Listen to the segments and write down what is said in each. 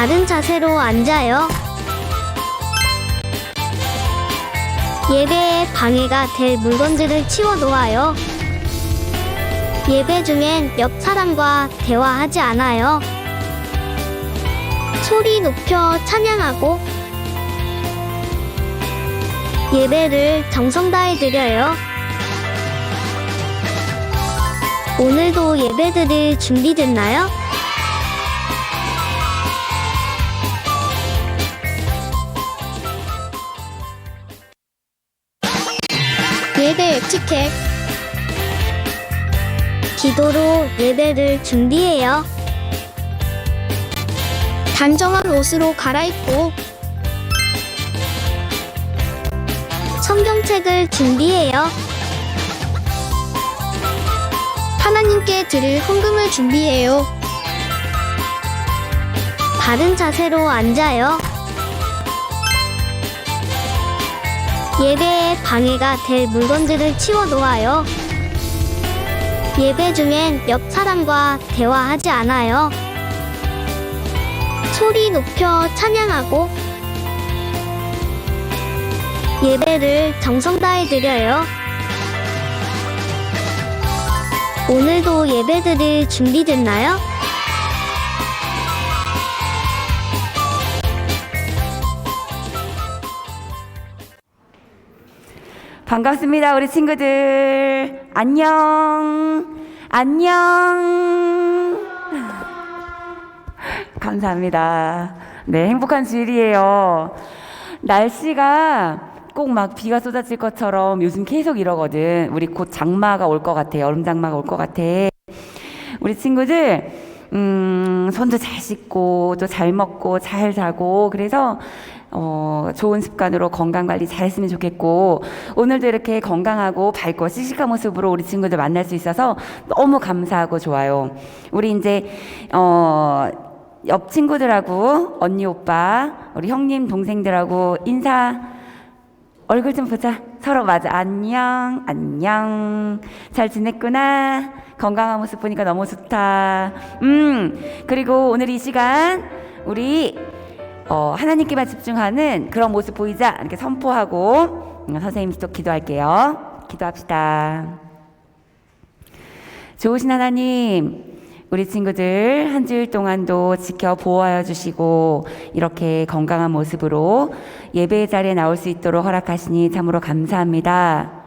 바른 자세로 앉아요. 예배에 방해가 될 물건들을 치워 놓아요. 예배 중엔 옆 사람과 대화하지 않아요. 소리 높여 찬양하고 예배를 정성 다해 드려요. 오늘도 예배 드릴 준비됐나요? 예배 에티켓. 기도로 예배를 준비해요. 단정한 옷으로 갈아입고 성경책을 준비해요. 하나님께 드릴 헌금을 준비해요. 바른 자세로 앉아요. 예배에 방해가 될 물건들을 치워 놓아요. 예배 중엔 옆 사람과 대화하지 않아요. 소리 높여 찬양하고 예배를 정성 다해 드려요. 오늘도 예배 드릴 준비됐나요? 반갑습니다, 우리 친구들. 안녕. 안녕. 감사합니다. 네, 행복한 주일이에요. 날씨가 꼭 막 비가 쏟아질 것처럼 요즘 계속 이러거든. 우리 곧 장마가 올 것 같아. 여름 장마가 올 것 같아. 우리 친구들 손도 잘 씻고 또 잘 먹고 잘 자고, 그래서 좋은 습관으로 건강관리 잘했으면 좋겠고, 오늘도 이렇게 건강하고 밝고 씩씩한 모습으로 우리 친구들 만날 수 있어서 너무 감사하고 좋아요. 우리 이제 옆 친구들하고 언니 오빠 우리 형님 동생들하고 인사, 얼굴 좀 보자. 서로 맞아. 안녕 안녕, 잘 지냈구나. 건강한 모습 보니까 너무 좋다. 그리고 오늘 이 시간 우리 하나님께만 집중하는 그런 모습 보이자 이렇게 선포하고 선생님 또 기도할게요. 기도합시다. 좋으신 하나님, 우리 친구들 한 주일 동안도 지켜 보호하여 주시고 이렇게 건강한 모습으로 예배의 자리에 나올 수 있도록 허락하시니 참으로 감사합니다.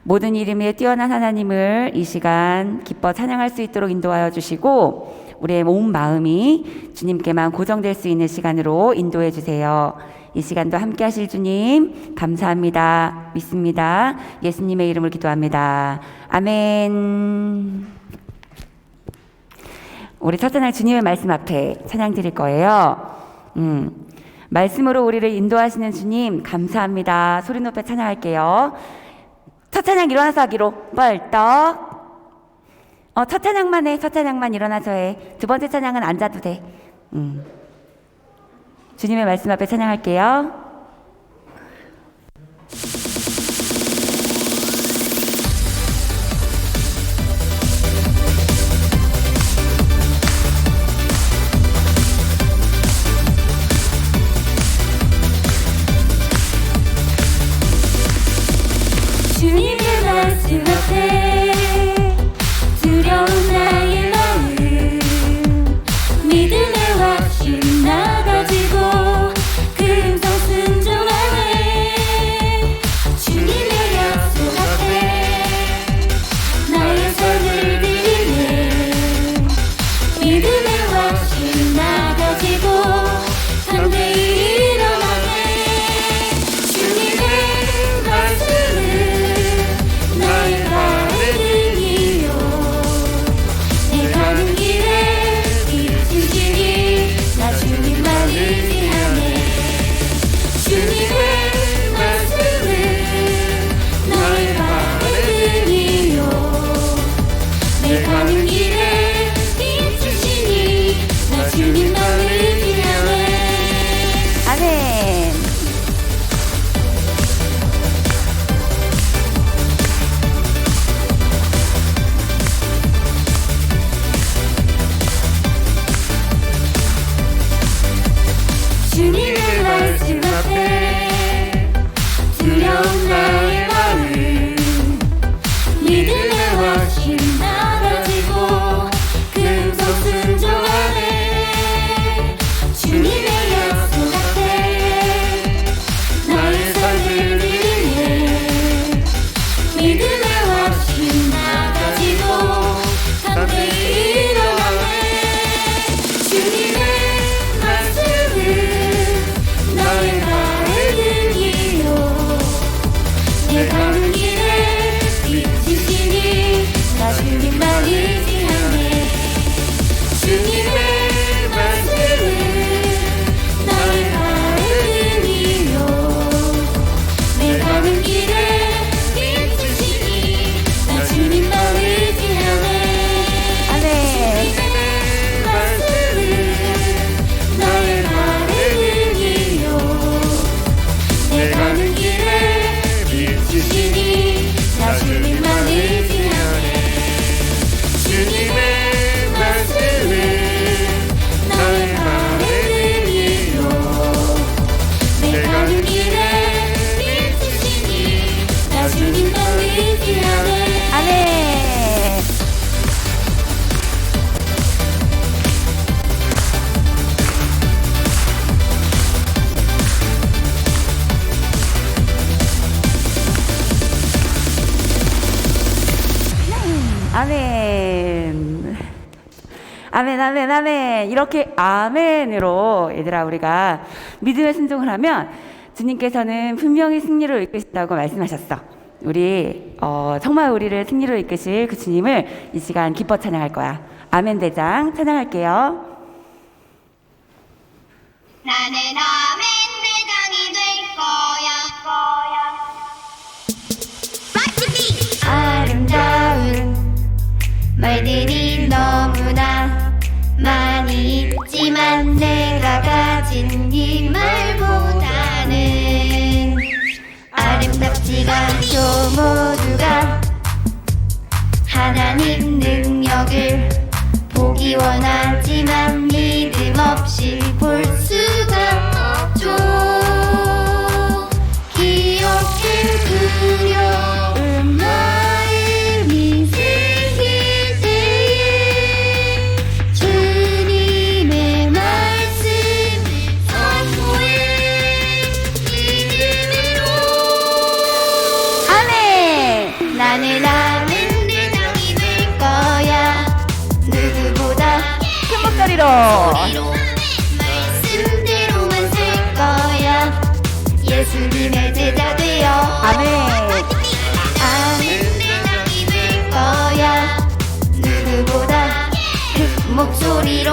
모든 이름에 뛰어난 하나님을 이 시간 기뻐 찬양할 수 있도록 인도하여 주시고 우리의 온 마음이 주님께만 고정될 수 있는 시간으로 인도해 주세요. 이 시간도 함께 하실 주님 감사합니다. 믿습니다. 예수님의 이름을 기도합니다. 아멘. 우리 첫째 날 주님의 말씀 앞에 찬양 드릴 거예요. 말씀으로 우리를 인도하시는 주님 감사합니다. 소리 높여 찬양할게요. 첫 찬양 일어나서 하기로. 벌떡. 첫 찬양만 해. 첫 찬양만 일어나서 해. 두 번째 찬양은 앉아도 돼. 주님의 말씀 앞에 찬양할게요. 주님의 말씀 앞에 두려운 나의 마음 믿음의 확신 나 가지고 금성스러운 아멘, 아멘, 아멘. 이렇게 아멘으로 얘들아 우리가 믿음의 순종을 하면 주님께서는 분명히 승리로 이끄신다고 말씀하셨어. 우리 정말 우리를 승리로 이끄실 그 주님을 이 시간 기뻐 찬양할 거야. 아멘 대장 찬양할게요. 나는 아멘 대장이 될 거야. 아름다운 말들이 너무나 많이 있지만 내가 가진 이 말보다는 아름답지가 않죠. 모두가 하나님 능력을 보기 원하지만 믿음 없이 볼 수가 없죠. 기억해 두려운 마음이 생길 때에 주님의 말씀 선포해 믿음으로. 아멘. 나는 아멘 대장이 될 거야. 누구보다 큰 목소리로. 말씀대로만 살 거야. 예수님의 제자 되어 아멘. 아멘 대장이 될 거야. 누구보다 큰 목소리로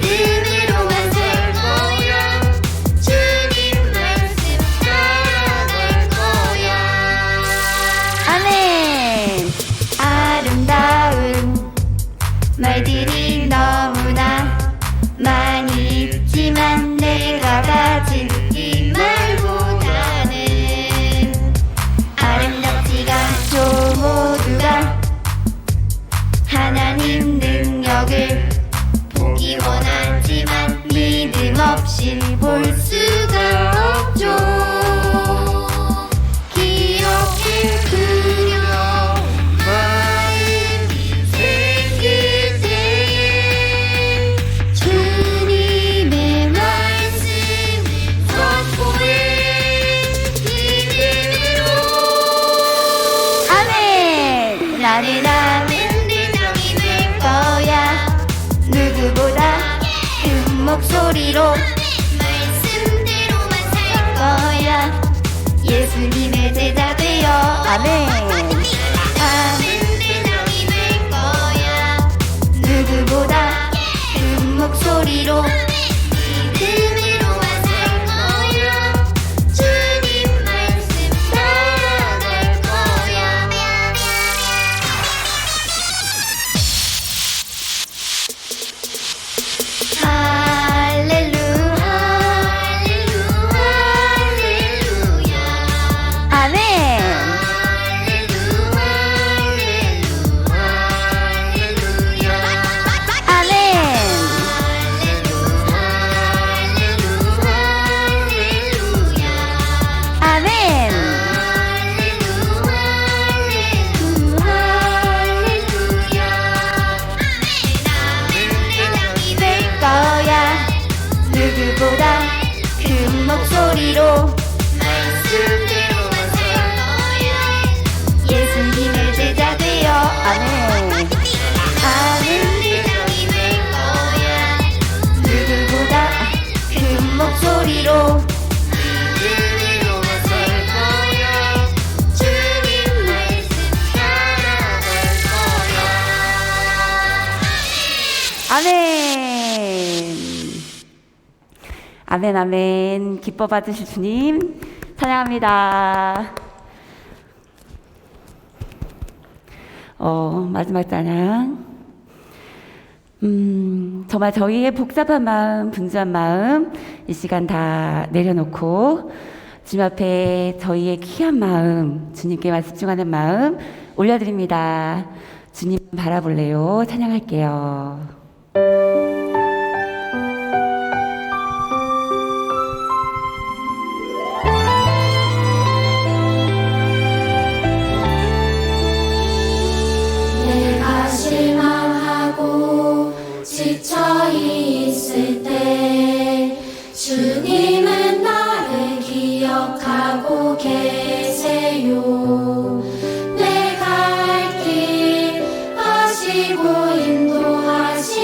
믿음으로만 살 거야. 주님 말씀 따라갈 거야. 아멘. 아름다운 말들이 너무나 많이 있지만 내가 가진 이 말보다는 아름답지가 않죠. 모두가 하나님 능력을 보기 원하지만 믿음 없이 볼 수가 없죠. 기억해 두려운 마음이 생길 때에 주님의 말씀 선포해 믿음으로. 아멘. 나는 아멘 대장이 될 거야. 누구보다 큰 목소리로 말씀대로만 살 거야. 예수님의 제자 되어 아멘. 아멘 대장이 될 거야. 누구보다 큰 목소리로 믿음으로만 살 거야. 주님 말씀 따라갈 거야. 할렐루야 할렐루야 아멘. 누구보다 큰 목소리로 말씀대로만 살 거야. 예수님의 제자 되어 아멘. 아멘 대장이 될 거야. 누구보다 큰 목소리로 믿음으로만 살 거야. 주님 말씀 따라갈 거야. 아멘. 아멘, 아멘. 기뻐 받으실 주님 찬양합니다. 마지막 찬양. 정말 저희의 복잡한 마음, 분주한 마음 이 시간 다 내려놓고 주님 앞에 저희의 귀한 마음, 주님께만 집중하는 마음 올려드립니다. 주님 바라볼래요? 찬양할게요. 내가 실망하고 지쳐 있을 때 주님은 나를 기억하고 계세요. 내 갈 길 아시고 인도하시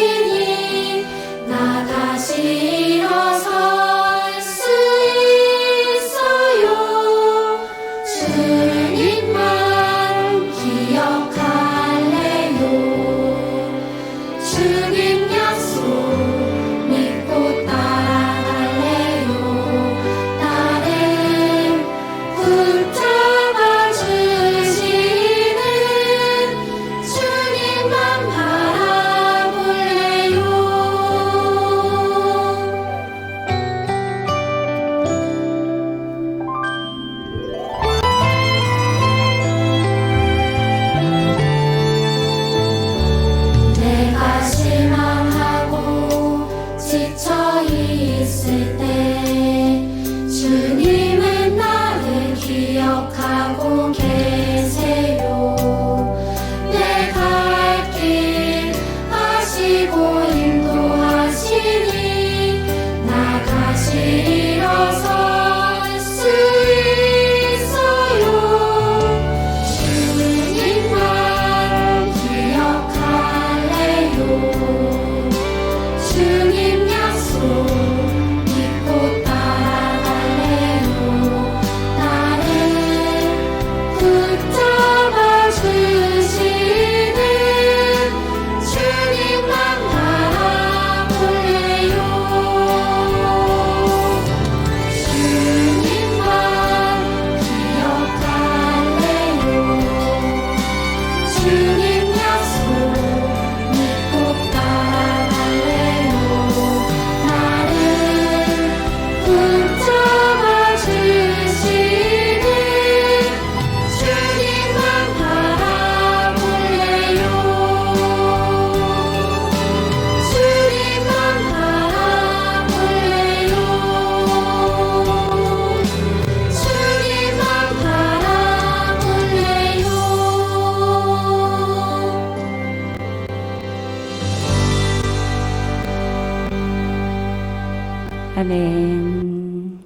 아멘.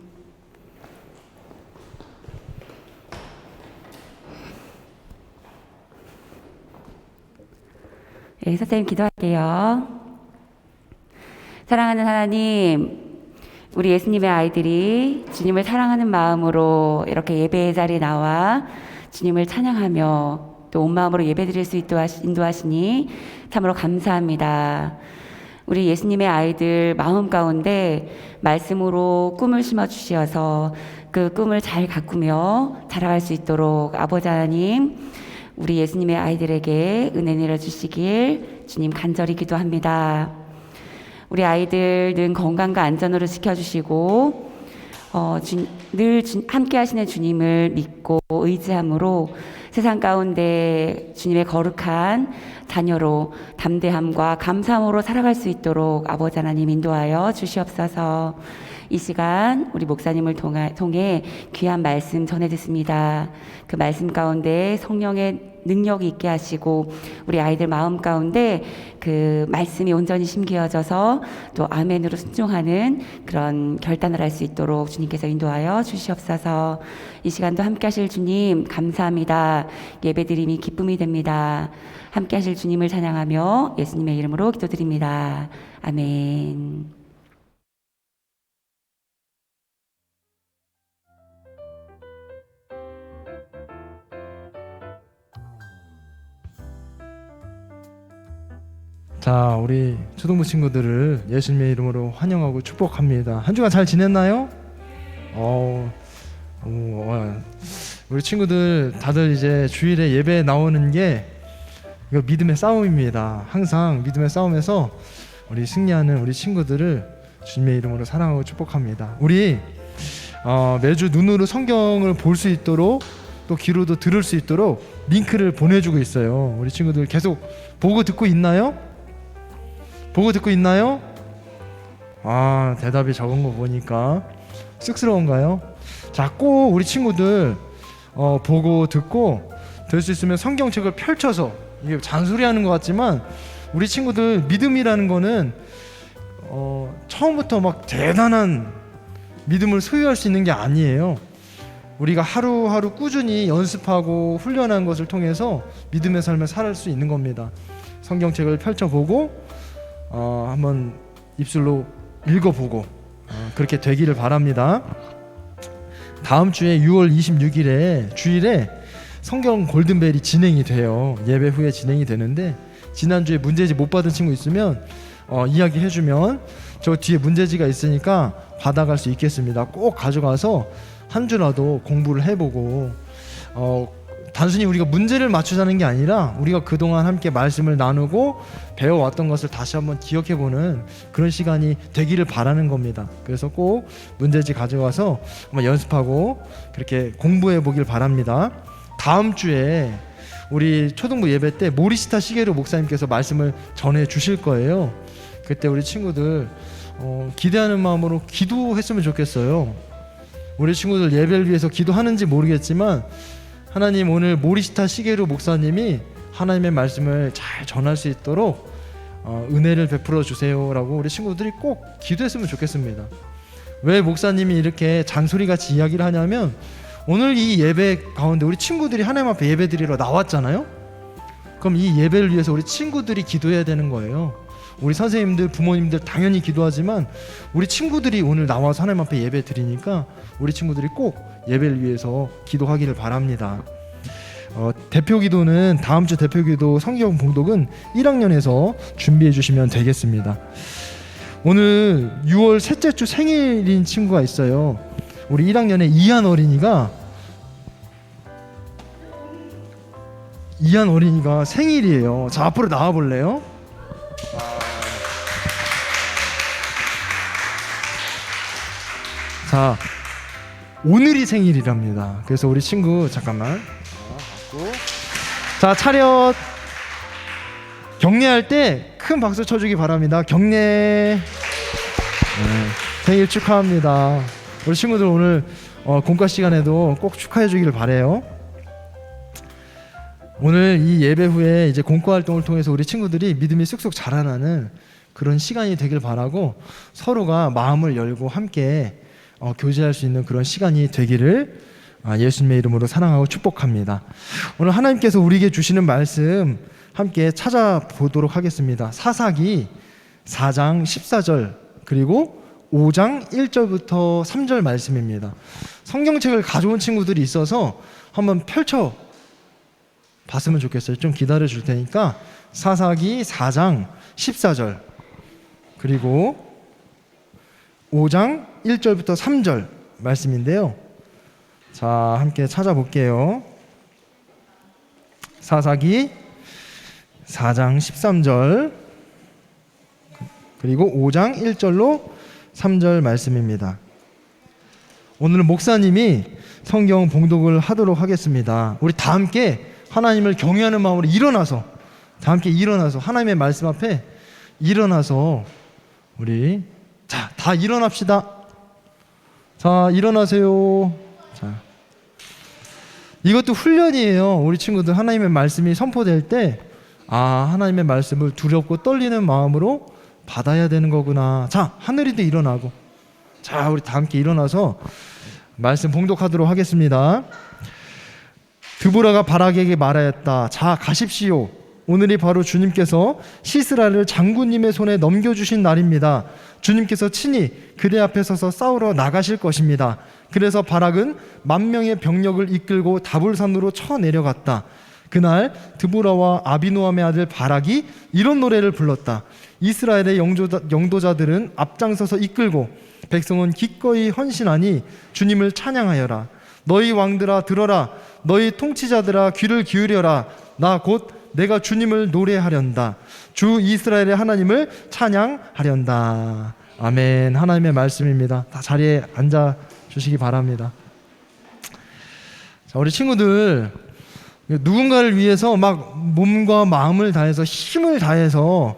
네, 선생님 기도할게요. 사랑하는 하나님, 우리 예수님의 아이들이 주님을 사랑하는 마음으로 이렇게 예배의 자리에 나와 주님을 찬양하며 또 온 마음으로 예배드릴 수 있도록 인도하시니 참으로 감사합니다. 우리 예수님의 아이들 마음 가운데 말씀으로 꿈을 심어 주시어서 그 꿈을 잘 가꾸며 자라갈 수 있도록 아버지 하나님, 우리 예수님의 아이들에게 은혜 내려주시길 주님 간절히 기도합니다. 우리 아이들 늘 건강과 안전으로 지켜주시고 늘 함께 하시는 주님을 믿고 의지함으로 세상 가운데 주님의 거룩한 자녀로 담대함과 감사함으로 살아갈 수 있도록 아버지 하나님 인도하여 주시옵소서. 이 시간 우리 목사님을 통해 귀한 말씀 전해 듣습니다. 그 말씀 가운데 성령의 능력이 있게 하시고 우리 아이들 마음 가운데 그 말씀이 온전히 심기어져서 또 아멘으로 순종하는 그런 결단을 할 수 있도록 주님께서 인도하여 주시옵소서. 이 시간도 함께 하실 주님 감사합니다. 예배드림이 기쁨이 됩니다. 함께 하실 주님을 찬양하며 예수님의 이름으로 기도드립니다. 아멘. 자, 우리 초등부 친구들을 예수님의 이름으로 환영하고 축복합니다. 한 주간 잘 지냈나요? 우리 친구들 다들 이제 주일에 예배에 나오는 게 이거 믿음의 싸움입니다. 항상 믿음의 싸움에서 우리 승리하는 우리 친구들을 주님의 이름으로 사랑하고 축복합니다. 우리 매주 눈으로 성경을 볼 수 있도록 또 귀로도 들을 수 있도록 링크를 보내주고 있어요. 우리 친구들 계속 보고 듣고 있나요? 보고 듣고 있나요? 대답이 적은 거 보니까 쑥스러운가요? 자, 꼭 우리 친구들 보고 듣고 될 수 있으면 성경책을 펼쳐서, 이게 잔소리하는 것 같지만 우리 친구들 믿음이라는 거는 처음부터 막 대단한 믿음을 소유할 수 있는 게 아니에요. 우리가 하루하루 꾸준히 연습하고 훈련한 것을 통해서 믿음의 삶을 살 수 있는 겁니다. 성경책을 펼쳐보고 한번 입술로 읽어보고 그렇게 되기를 바랍니다. 다음 주에 6월 26일에 주일에 성경 골든벨이 진행이 돼요. 예배 후에 진행이 되는데, 지난주에 문제지 못 받은 친구 있으면 이야기해주면 저 뒤에 문제지가 있으니까 받아갈 수 있겠습니다. 꼭 가져가서 한 주라도 공부를 해보고 단순히 우리가 문제를 맞추자는 게 아니라 우리가 그동안 함께 말씀을 나누고 배워왔던 것을 다시 한번 기억해보는 그런 시간이 되기를 바라는 겁니다. 그래서 꼭 문제지 가져가서 한번 연습하고 그렇게 공부해보길 바랍니다. 다음 주에 우리 초등부 예배 때 모리시타 시게로 목사님께서 말씀을 전해 주실 거예요. 그때 우리 친구들 기대하는 마음으로 기도했으면 좋겠어요. 우리 친구들 예배를 위해서 기도하는지 모르겠지만 하나님, 오늘 모리시타 시게로 목사님이 하나님의 말씀을 잘 전할 수 있도록 은혜를 베풀어 주세요라고 우리 친구들이 꼭 기도했으면 좋겠습니다. 왜 목사님이 이렇게 잔소리같이 이야기를 하냐면, 오늘 이 예배 가운데 우리 친구들이 하나님 앞에 예배드리러 나왔잖아요. 그럼 이 예배를 위해서 우리 친구들이 기도해야 되는 거예요. 우리 선생님들, 부모님들 당연히 기도하지만 우리 친구들이 오늘 나와서 하나님 앞에 예배 드리니까 우리 친구들이 꼭 예배를 위해서 기도하기를 바랍니다. 대표 기도는 다음 주 대표 기도 성경 봉독은 1학년에서 준비해 주시면 되겠습니다. 오늘 6월 셋째 주 생일인 친구가 있어요. 우리 1학년의 이한 어린이가 생일이에요. 자, 앞으로 나와 볼래요? 자, 오늘이 생일이랍니다. 그래서 우리 친구 잠깐만. 자, 차렷. 격려할 때 큰 박수 쳐주기 바랍니다. 격려. 생일 축하합니다. 우리 친구들 오늘 공과 시간에도 꼭 축하해 주기를 바래요. 오늘 이 예배 후에 이제 공과 활동을 통해서 우리 친구들이 믿음이 쑥쑥 자라나는 그런 시간이 되길 바라고 서로가 마음을 열고 함께 교제할 수 있는 그런 시간이 되기를 예수님의 이름으로 사랑하고 축복합니다. 오늘 하나님께서 우리에게 주시는 말씀 함께 찾아보도록 하겠습니다. 사사기 4장 14절 그리고 5장 1절부터 3절 말씀입니다. 성경책을 가져온 친구들이 있어서 한번 펼쳐 봤으면 좋겠어요. 좀 기다려 줄 테니까 사사기 4장 14절 그리고 5장 1절부터 3절 말씀인데요. 자, 함께 찾아볼게요. 사사기 4장 13절 그리고 5장 1절로 3절 말씀입니다. 오늘은 목사님이 성경 봉독을 하도록 하겠습니다. 우리 다 함께 하나님을 경외하는 마음으로 일어나서 다 함께 일어나서 하나님의 말씀 앞에 일어나서 우리 다 일어납시다. 자, 일어나세요. 자, 이것도 훈련이에요. 우리 친구들 하나님의 말씀이 선포될 때 하나님의 말씀을 두렵고 떨리는 마음으로 받아야 되는 거구나. 자, 하늘이도 일어나고. 자, 우리 다 함께 일어나서 말씀 봉독하도록 하겠습니다. 드보라가 바락에게 말하였다. 자, 가십시오. 오늘이 바로 주님께서 시스라를 장군님의 손에 넘겨주신 날입니다. 주님께서 친히 그대 앞에 서서 싸우러 나가실 것입니다. 그래서 바락은 10,000명의 병력을 이끌고 다볼산으로 쳐내려갔다. 그날 드보라와 아비노함의 아들 바락이 이런 노래를 불렀다. 이스라엘의 영도자들은 앞장서서 이끌고 백성은 기꺼이 헌신하니 주님을 찬양하여라. 너희 왕들아 들어라. 너희 통치자들아 귀를 기울여라. 나 곧 내가 주님을 노래하련다. 주 이스라엘의 하나님을 찬양하련다. 아멘. 하나님의 말씀입니다. 다 자리에 앉아 주시기 바랍니다. 자, 우리 친구들 누군가를 위해서 막 몸과 마음을 다해서 힘을 다해서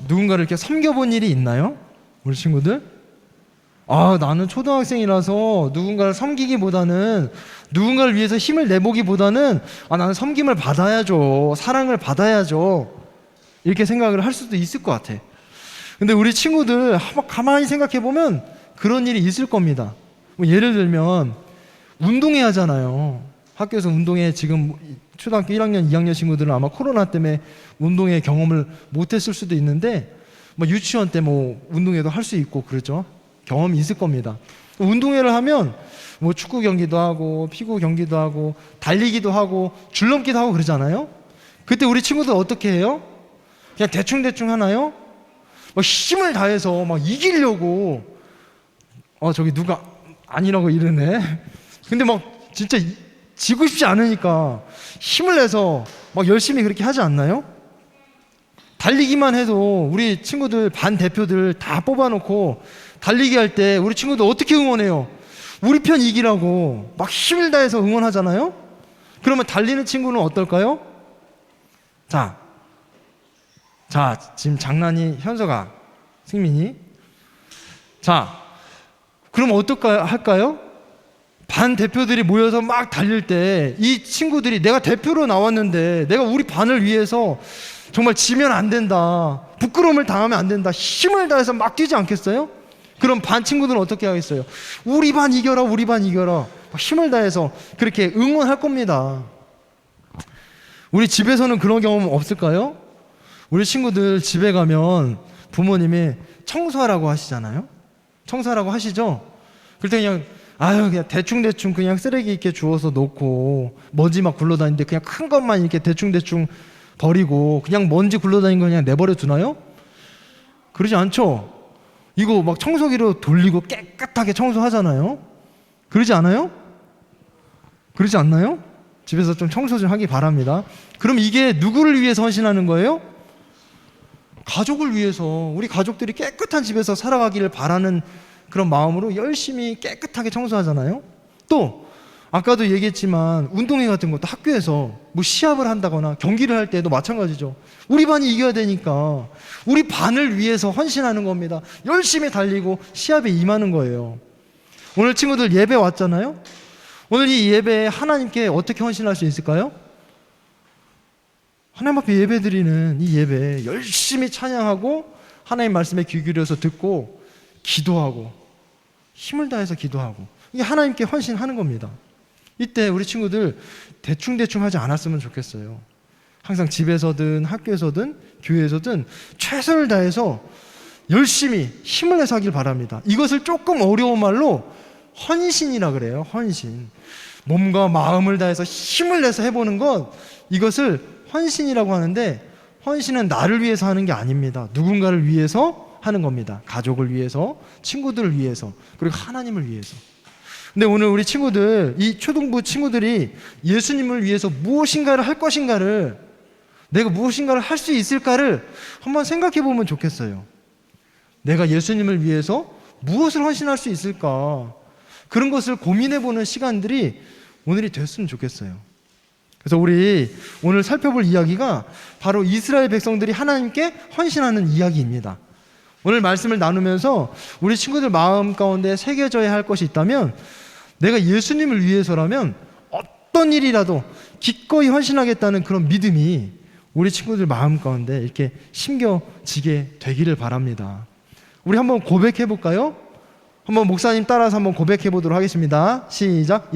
누군가를 이렇게 섬겨본 일이 있나요? 우리 친구들? 나는 초등학생이라서 누군가를 섬기기보다는 누군가를 위해서 힘을 내보기보다는 나는 섬김을 받아야죠. 사랑을 받아야죠. 이렇게 생각을 할 수도 있을 것 같아. 근데 우리 친구들 한번 가만히 생각해보면 그런 일이 있을 겁니다. 예를 들면 운동회 하잖아요. 학교에서 운동회 지금 초등학교 1학년, 2학년 친구들은 아마 코로나 때문에 운동회 경험을 못했을 수도 있는데 유치원 때 운동회도 할 수 있고 그렇죠. 경험이 있을 겁니다. 운동회를 하면 축구 경기도 하고 피구 경기도 하고 달리기도 하고 줄넘기도 하고 그러잖아요. 그때 우리 친구들 어떻게 해요? 그냥 대충대충 하나요? 힘을 다해서 이기려고 저기 누가 아니라고 이러네. 근데 진짜 지고 싶지 않으니까 힘을 내서 열심히 그렇게 하지 않나요? 달리기만 해도 우리 친구들 반 대표들 다 뽑아놓고 달리기 할 때 우리 친구들 어떻게 응원해요? 우리 편 이기라고 막 힘을 다해서 응원하잖아요? 그러면 달리는 친구는 어떨까요? 자, 지금 장난이 현서가, 승민이. 자, 그럼 할까요? 반 대표들이 모여서 막 달릴 때 이 친구들이 내가 대표로 나왔는데 내가 우리 반을 위해서 정말 지면 안 된다, 부끄러움을 당하면 안 된다, 힘을 다해서 막 뛰지 않겠어요? 그럼 반 친구들은 어떻게 하겠어요? 우리 반 이겨라, 우리 반 이겨라, 힘을 다해서 그렇게 응원할 겁니다. 우리 집에서는 그런 경험 없을까요? 우리 친구들 집에 가면 부모님이 청소하라고 하시잖아요. 청소하라고 하시죠? 그럴 때 그냥 대충대충 그냥 쓰레기 이렇게 주워서 놓고 먼지 막 굴러다니는데 그냥 큰 것만 이렇게 대충대충 버리고 그냥 먼지 굴러다니는 거 그냥 내버려 두나요? 그러지 않죠? 이거 막 청소기로 돌리고 깨끗하게 청소하잖아요. 그러지 않아요? 그러지 않나요? 집에서 좀 청소 좀 하기 바랍니다. 그럼 이게 누구를 위해서 헌신하는 거예요? 가족을 위해서. 우리 가족들이 깨끗한 집에서 살아가기를 바라는 그런 마음으로 열심히 깨끗하게 청소하잖아요. 또 아까도 얘기했지만 운동회 같은 것도 학교에서 시합을 한다거나 경기를 할 때도 마찬가지죠. 우리 반이 이겨야 되니까 우리 반을 위해서 헌신하는 겁니다. 열심히 달리고 시합에 임하는 거예요. 오늘 친구들 예배 왔잖아요. 오늘 이 예배에 하나님께 어떻게 헌신할 수 있을까요? 하나님 앞에 예배드리는 이 예배 열심히 찬양하고 하나님 말씀에 귀 기울여서 듣고 기도하고 힘을 다해서 기도하고 이게 하나님께 헌신하는 겁니다. 이때 우리 친구들 대충대충 하지 않았으면 좋겠어요. 항상 집에서든 학교에서든 교회에서든 최선을 다해서 열심히 힘을 내서 하길 바랍니다. 이것을 조금 어려운 말로 헌신이라 그래요. 헌신. 몸과 마음을 다해서 힘을 내서 해보는 것, 이것을 헌신이라고 하는데, 헌신은 나를 위해서 하는 게 아닙니다. 누군가를 위해서 하는 겁니다. 가족을 위해서, 친구들을 위해서, 그리고 하나님을 위해서. 근데 오늘 우리 친구들, 이 초등부 친구들이 예수님을 위해서 무엇인가를 할 것인가를, 내가 무엇인가를 할 수 있을까를 한번 생각해 보면 좋겠어요. 내가 예수님을 위해서 무엇을 헌신할 수 있을까? 그런 것을 고민해 보는 시간들이 오늘이 됐으면 좋겠어요. 그래서 우리 오늘 살펴볼 이야기가 바로 이스라엘 백성들이 하나님께 헌신하는 이야기입니다. 오늘 말씀을 나누면서 우리 친구들 마음 가운데 새겨져야 할 것이 있다면, 내가 예수님을 위해서라면 어떤 일이라도 기꺼이 헌신하겠다는 그런 믿음이 우리 친구들 마음 가운데 이렇게 심겨지게 되기를 바랍니다. 우리 한번 고백해 볼까요? 한번 목사님 따라서 한번 고백해 보도록 하겠습니다. 시작.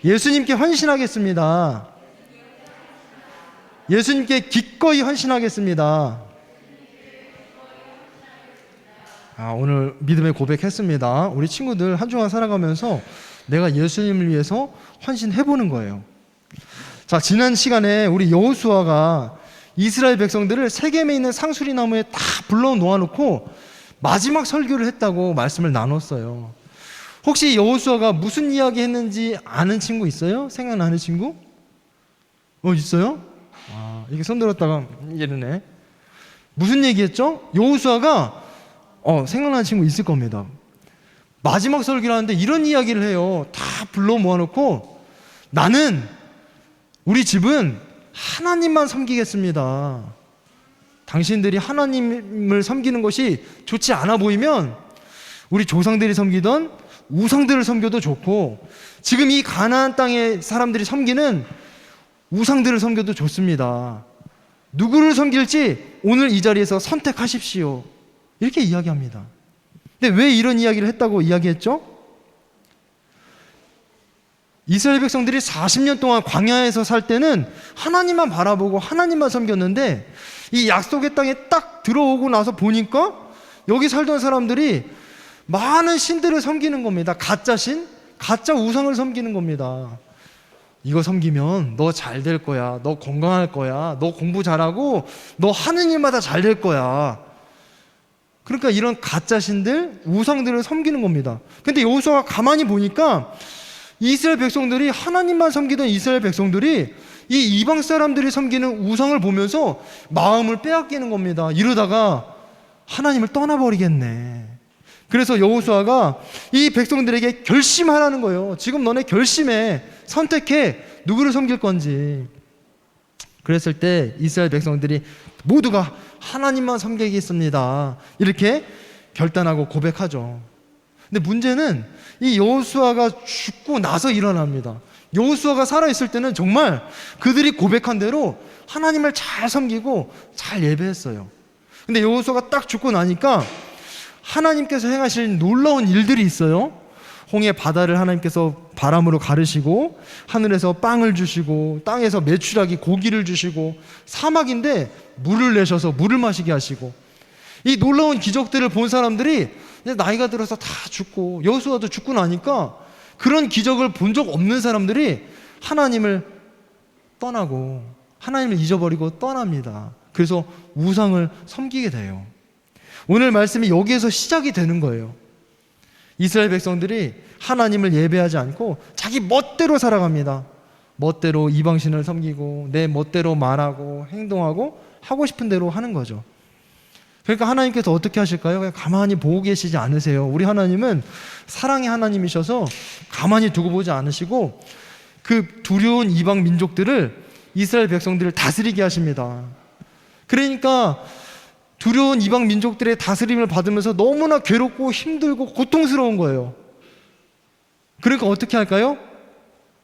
예수님께 헌신하겠습니다. 예수님께 기꺼이 헌신하겠습니다. 오늘 믿음의 고백했습니다. 우리 친구들 한 주간 살아가면서 내가 예수님을 위해서 헌신해 보는 거예요. 자, 지난 시간에 우리 여호수아가 이스라엘 백성들을 세겜에 있는 상수리 나무에 다 불러 놓아놓고 마지막 설교를 했다고 말씀을 나눴어요. 혹시 여호수아가 무슨 이야기 했는지 아는 친구 있어요? 생각나는 친구? 있어요? 이게 손 들었다가 이러네. 무슨 얘기했죠? 여호수아가 생각나는 친구 있을 겁니다. 마지막 설교를 하는데 이런 이야기를 해요. 다 불러 모아놓고, 나는, 우리 집은 하나님만 섬기겠습니다. 당신들이 하나님을 섬기는 것이 좋지 않아 보이면 우리 조상들이 섬기던 우상들을 섬겨도 좋고, 지금 이 가나안 땅의 사람들이 섬기는 우상들을 섬겨도 좋습니다. 누구를 섬길지 오늘 이 자리에서 선택하십시오. 이렇게 이야기합니다. 근데 왜 이런 이야기를 했다고 이야기했죠? 이스라엘 백성들이 40년 동안 광야에서 살 때는 하나님만 바라보고 하나님만 섬겼는데, 이 약속의 땅에 딱 들어오고 나서 보니까 여기 살던 사람들이 많은 신들을 섬기는 겁니다. 가짜 신, 가짜 우상을 섬기는 겁니다. 이거 섬기면 너 잘 될 거야, 너 건강할 거야, 너 공부 잘하고 너 하는 일마다 잘 될 거야. 그러니까 이런 가짜 신들, 우상들을 섬기는 겁니다. 근데 여호수아가 가만히 보니까 이스라엘 백성들이, 하나님만 섬기던 이스라엘 백성들이 이 이방 사람들이 섬기는 우상을 보면서 마음을 빼앗기는 겁니다. 이러다가 하나님을 떠나버리겠네. 그래서 여호수아가 이 백성들에게 결심하라는 거예요. 지금 너네 결심해. 선택해. 누구를 섬길 건지. 그랬을 때 이스라엘 백성들이 모두가 하나님만 섬기겠습니다. 이렇게 결단하고 고백하죠. 근데 문제는 이 여호수아가 죽고 나서 일어납니다. 여호수아가 살아있을 때는 정말 그들이 고백한 대로 하나님을 잘 섬기고 잘 예배했어요. 근데 여호수아가 딱 죽고 나니까 하나님께서 행하실 놀라운 일들이 있어요. 홍해 바다를 하나님께서 바람으로 가르시고, 하늘에서 빵을 주시고, 땅에서 메추라기 고기를 주시고, 사막인데 물을 내셔서 물을 마시게 하시고, 이 놀라운 기적들을 본 사람들이 이제 나이가 들어서 다 죽고, 여호수아도 죽고 나니까 그런 기적을 본 적 없는 사람들이 하나님을 떠나고 하나님을 잊어버리고 떠납니다. 그래서 우상을 섬기게 돼요. 오늘 말씀이 여기에서 시작이 되는 거예요. 이스라엘 백성들이 하나님을 예배하지 않고 자기 멋대로 살아갑니다. 멋대로 이방신을 섬기고 내 멋대로 말하고 행동하고 하고 싶은 대로 하는 거죠. 그러니까 하나님께서 어떻게 하실까요? 그냥 가만히 보고 계시지 않으세요. 우리 하나님은 사랑의 하나님이셔서 가만히 두고 보지 않으시고 그 두려운 이방 민족들을, 이스라엘 백성들을 다스리게 하십니다. 그러니까 두려운 이방 민족들의 다스림을 받으면서 너무나 괴롭고 힘들고 고통스러운 거예요. 그러니까 어떻게 할까요?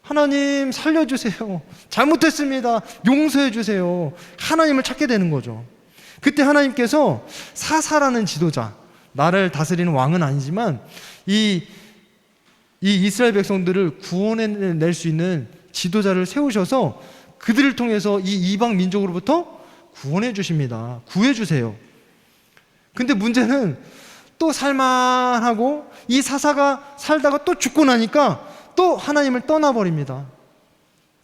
하나님 살려주세요. 잘못했습니다. 용서해 주세요. 하나님을 찾게 되는 거죠. 그때 하나님께서 사사라는 지도자, 나를 다스리는 왕은 아니지만 이 이스라엘 백성들을 구원해낼 수 있는 지도자를 세우셔서 그들을 통해서 이 이방 민족으로부터 구원해 주십니다. 구해 주세요. 근데 문제는 또 살만하고 이 사사가 살다가 또 죽고 나니까 또 하나님을 떠나버립니다.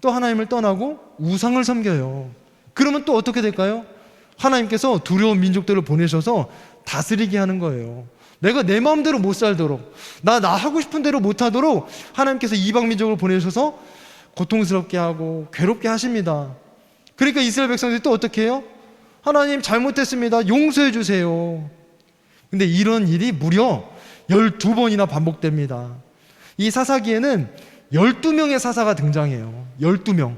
또 하나님을 떠나고 우상을 섬겨요. 그러면 또 어떻게 될까요? 하나님께서 두려운 민족들을 보내셔서 다스리게 하는 거예요. 내가 내 마음대로 못 살도록, 나 하고 싶은 대로 못 하도록 하나님께서 이방 민족을 보내셔서 고통스럽게 하고 괴롭게 하십니다. 그러니까 이스라엘 백성들이 또 어떻게 해요? 하나님 잘못했습니다. 용서해 주세요. 근데 이런 일이 무려 12번이나 반복됩니다. 이 사사기에는 12명의 사사가 등장해요. 12명.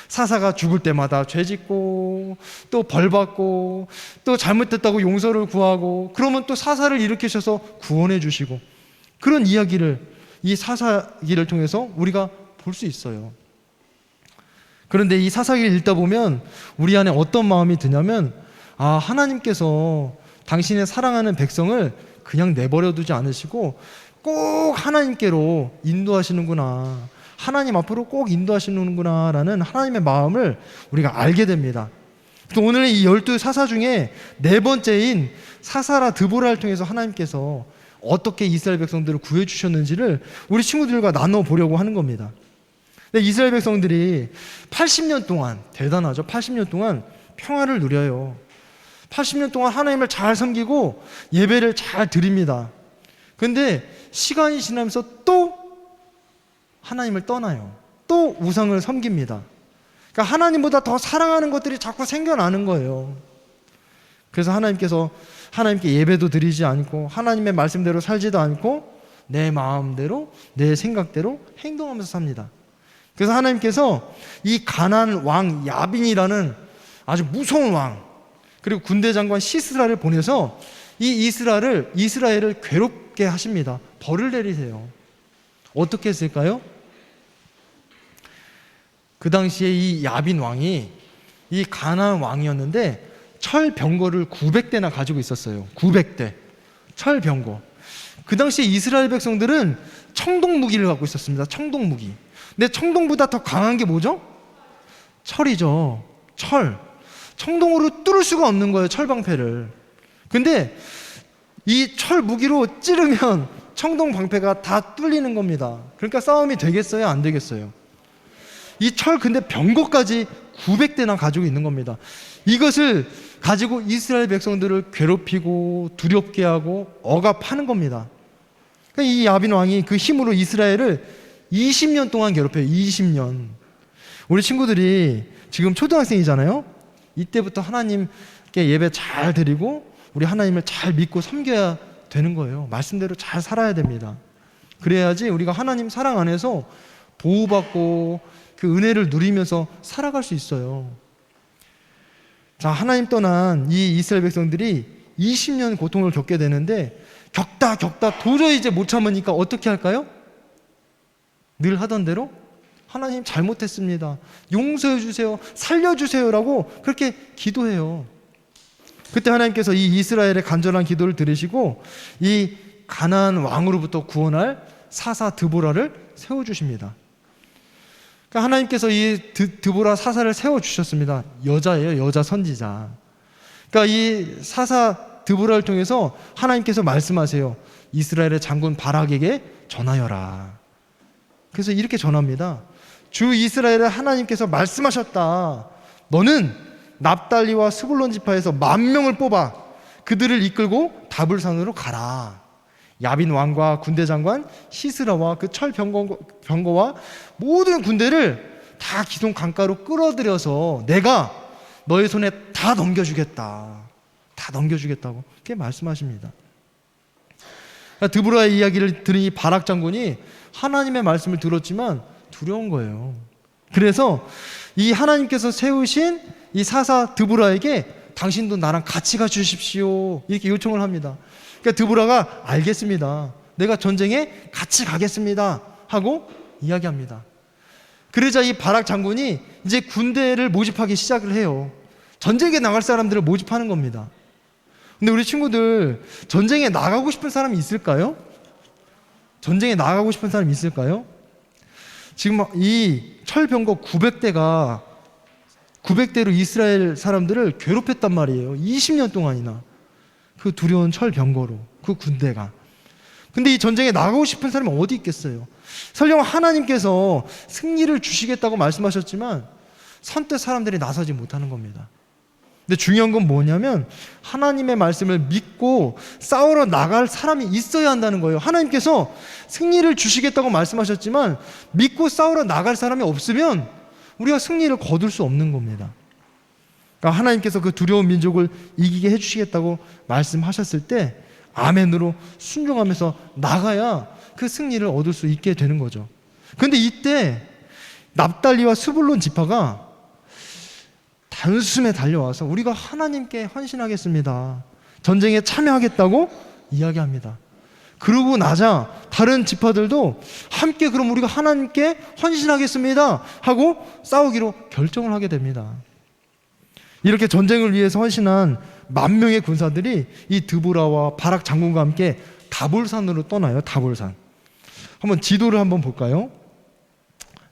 사사가 죽을 때마다 죄 짓고 또 벌 받고 또 잘못됐다고 용서를 구하고 그러면 또 사사를 일으키셔서 구원해 주시고 그런 이야기를 이 사사기를 통해서 우리가 볼 수 있어요. 그런데 이 사사기를 읽다 보면 우리 안에 어떤 마음이 드냐면 하나님께서 당신의 사랑하는 백성을 그냥 내버려 두지 않으시고 꼭 하나님께로 인도하시는구나. 하나님 앞으로 꼭 인도하시는구나 라는 하나님의 마음을 우리가 알게 됩니다. 오늘 이 12사사 중에 네 번째인 사사라 드보라를 통해서 하나님께서 어떻게 이스라엘 백성들을 구해주셨는지를 우리 친구들과 나눠보려고 하는 겁니다. 근데 이스라엘 백성들이 80년 동안, 대단하죠? 80년 동안 평화를 누려요. 80년 동안 하나님을 잘 섬기고 예배를 잘 드립니다. 근데 시간이 지나면서 또 하나님을 떠나요. 또 우상을 섬깁니다. 그러니까 하나님보다 더 사랑하는 것들이 자꾸 생겨나는 거예요. 그래서 하나님께서 하나님께 예배도 드리지 않고 하나님의 말씀대로 살지도 않고 내 마음대로 내 생각대로 행동하면서 삽니다. 그래서 하나님께서 이 가나안 왕 야빈이라는 아주 무서운 왕 그리고 군대 장관 시스라를 보내서 이 이스라엘을 괴롭게 하십니다. 벌을 내리세요. 어떻게 했을까요? 그 당시에 이 야빈 왕이 이 가나안 왕이었는데 철병거를 900대나 가지고 있었어요. 900대 철병거. 그 당시에 이스라엘 백성들은 청동무기를 갖고 있었습니다. 청동무기. 근데 청동보다 더 강한 게 뭐죠? 철이죠. 철. 청동으로 뚫을 수가 없는 거예요. 철방패를. 근데 이 철 무기로 찌르면 청동 방패가 다 뚫리는 겁니다. 그러니까 싸움이 되겠어요? 안 되겠어요? 이 철 근데 병거까지 900대나 가지고 있는 겁니다. 이것을 가지고 이스라엘 백성들을 괴롭히고 두렵게 하고 억압하는 겁니다. 그러니까 이 야빈 왕이 그 힘으로 이스라엘을 20년 동안 괴롭혀요. 20년. 우리 친구들이 지금 초등학생이잖아요. 이때부터 하나님께 예배 잘 드리고 우리 하나님을 잘 믿고 섬겨야 되는 거예요. 말씀대로 잘 살아야 됩니다. 그래야지 우리가 하나님 사랑 안에서 보호받고 그 은혜를 누리면서 살아갈 수 있어요. 자, 하나님 떠난 이 이스라엘 백성들이 20년 고통을 겪게 되는데 겪다 도저히 이제 못 참으니까 어떻게 할까요? 늘 하던 대로 하나님 잘못했습니다. 용서해 주세요. 살려주세요라고 그렇게 기도해요. 그때 하나님께서 이 이스라엘의 간절한 기도를 들으시고 이 가나안 왕으로부터 구원할 사사 드보라를 세워주십니다. 그러니까 하나님께서 이 드보라 사사를 세워주셨습니다. 여자예요. 여자 선지자. 그러니까 이 사사 드보라를 통해서 하나님께서 말씀하세요. 이스라엘의 장군 바락에게 전하여라. 그래서 이렇게 전합니다. 주 이스라엘의 하나님께서 말씀하셨다. 너는 납달리와 스불론 지파에서 10,000명을 뽑아 그들을 이끌고 다불산으로 가라. 야빈 왕과 군대 장관 시스라와 그 철 병거와 모든 군대를 다 기손 강가로 끌어들여서 내가 너의 손에 다 넘겨주겠다. 다 넘겨주겠다고 그렇게 말씀하십니다. 드보라의 이야기를 들은 이 바락 장군이 하나님의 말씀을 들었지만 두려운 거예요. 그래서 이 하나님께서 세우신 이 사사 드보라에게 당신도 나랑 같이 가 주십시오 이렇게 요청을 합니다. 그러니까 드보라가 알겠습니다. 내가 전쟁에 같이 가겠습니다 하고 이야기합니다. 그러자 이 바락 장군이 이제 군대를 모집하기 시작을 해요. 전쟁에 나갈 사람들을 모집하는 겁니다. 근데 우리 친구들 전쟁에 나가고 싶은 사람이 있을까요? 전쟁에 나가고 싶은 사람이 있을까요? 지금 이 철병거 900대로 이스라엘 사람들을 괴롭혔단 말이에요. 20년 동안이나. 그 두려운 철병거로, 그 군대가. 근데 이 전쟁에 나가고 싶은 사람이 어디 있겠어요? 설령 하나님께서 승리를 주시겠다고 말씀하셨지만 선뜻 사람들이 나서지 못하는 겁니다. 근데 중요한 건 뭐냐면 하나님의 말씀을 믿고 싸우러 나갈 사람이 있어야 한다는 거예요. 하나님께서 승리를 주시겠다고 말씀하셨지만 믿고 싸우러 나갈 사람이 없으면 우리가 승리를 거둘 수 없는 겁니다. 그러니까 하나님께서 그 두려운 민족을 이기게 해주시겠다고 말씀하셨을 때 아멘으로 순종하면서 나가야 그 승리를 얻을 수 있게 되는 거죠. 그런데 이때 납달리와 스불론 지파가 단숨에 달려와서 우리가 하나님께 헌신하겠습니다, 전쟁에 참여하겠다고 이야기합니다. 그러고 나자 다른 지파들도 함께 그럼 우리가 하나님께 헌신하겠습니다 하고 싸우기로 결정을 하게 됩니다. 이렇게 전쟁을 위해서 헌신한 10,000명의 군사들이 이 드보라와 바락 장군과 함께 다볼산으로 떠나요. 다볼산. 한번 지도를 한번 볼까요?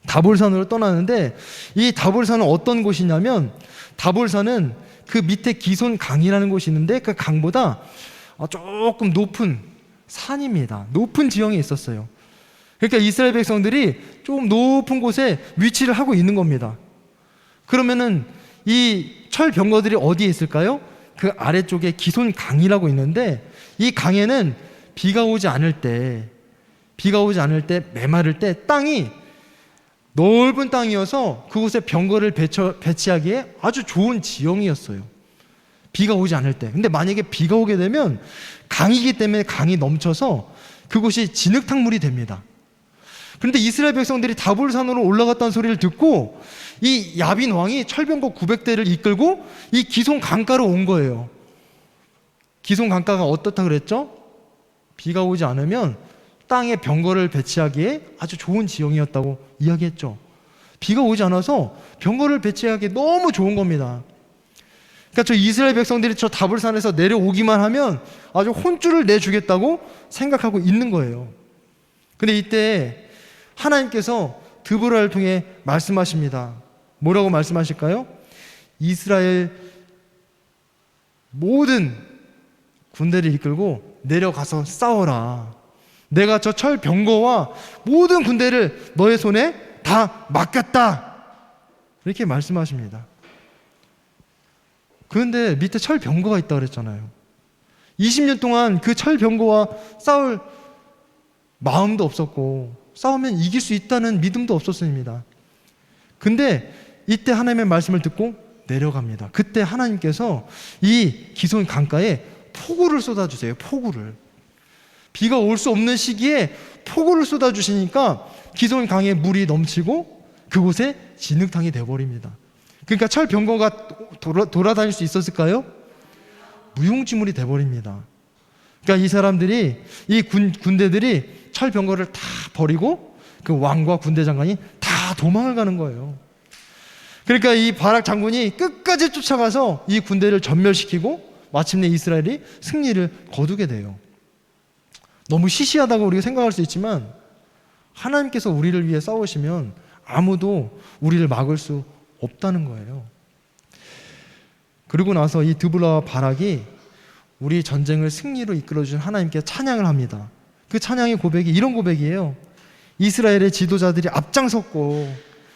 다볼산으로 떠나는데 이 다볼산은 어떤 곳이냐면 다볼산은 그 밑에 기손 강이라는 곳이 있는데 그 강보다 조금 높은 산입니다. 높은 지형이 있었어요. 그러니까 이스라엘 백성들이 조금 높은 곳에 위치를 하고 있는 겁니다. 그러면은 이 철병거들이 어디에 있을까요? 그 아래쪽에 기손 강이라고 있는데 이 강에는 비가 오지 않을 때 메마를 때 땅이 넓은 땅이어서 그곳에 병거를 배치하기에 아주 좋은 지형이었어요. 비가 오지 않을 때. 근데 만약에 비가 오게 되면 강이기 때문에 강이 넘쳐서 그곳이 진흙탕물이 됩니다. 그런데 이스라엘 백성들이 다볼산으로 올라갔다는 소리를 듣고 이 야빈 왕이 철병거 900대를 이끌고 이 기손 강가로 온 거예요. 기손 강가가 어떻다 그랬죠? 비가 오지 않으면 땅에 병거를 배치하기에 아주 좋은 지형이었다고 이야기했죠. 비가 오지 않아서 병거를 배치하기에 너무 좋은 겁니다. 그러니까 저 이스라엘 백성들이 저 다볼산에서 내려오기만 하면 아주 혼쭐을 내주겠다고 생각하고 있는 거예요. 근데 이때 하나님께서 드보라를 통해 말씀하십니다. 뭐라고 말씀하실까요? 이스라엘 모든 군대를 이끌고 내려가서 싸워라. 내가 저 철병거와 모든 군대를 너의 손에 다 맡겼다. 이렇게 말씀하십니다. 그런데 밑에 철병거가 있다고 그랬잖아요. 20년 동안 그 철병거와 싸울 마음도 없었고 싸우면 이길 수 있다는 믿음도 없었습니다. 근데 이때 하나님의 말씀을 듣고 내려갑니다. 그때 하나님께서 이 기손 강가에 폭우를 쏟아주세요. 폭우를. 비가 올 수 없는 시기에 폭우를 쏟아주시니까 기손 강에 물이 넘치고 그곳에 진흙탕이 되어버립니다. 그러니까 철병거가 돌아다닐 수 있었을까요? 무용지물이 되어버립니다. 그러니까 이 사람들이, 이 군대들이 철병거를 다 버리고 그 왕과 군대 장관이 다 도망을 가는 거예요. 그러니까 이 바락 장군이 끝까지 쫓아가서 이 군대를 전멸시키고 마침내 이스라엘이 승리를 거두게 돼요. 너무 시시하다고 우리가 생각할 수 있지만 하나님께서 우리를 위해 싸우시면 아무도 우리를 막을 수 없다는 거예요. 그리고 나서 이 드보라와 바락이 우리 전쟁을 승리로 이끌어주신 하나님께 찬양을 합니다. 그 찬양의 고백이 이런 고백이에요. 이스라엘의 지도자들이 앞장섰고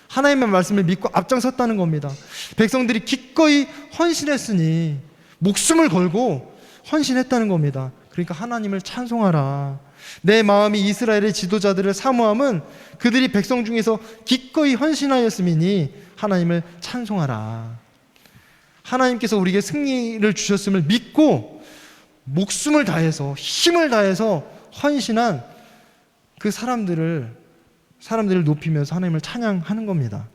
하나님의 말씀을 믿고 앞장섰다는 겁니다. 백성들이 기꺼이 헌신했으니 목숨을 걸고 헌신했다는 겁니다. 그러니까 하나님을 찬송하라. 내 마음이 이스라엘의 지도자들을 사모함은 그들이 백성 중에서 기꺼이 헌신하였음이니 하나님을 찬송하라. 하나님께서 우리에게 승리를 주셨음을 믿고 목숨을 다해서 힘을 다해서 헌신한 그 사람들을 높이면서 하나님을 찬양하는 겁니다.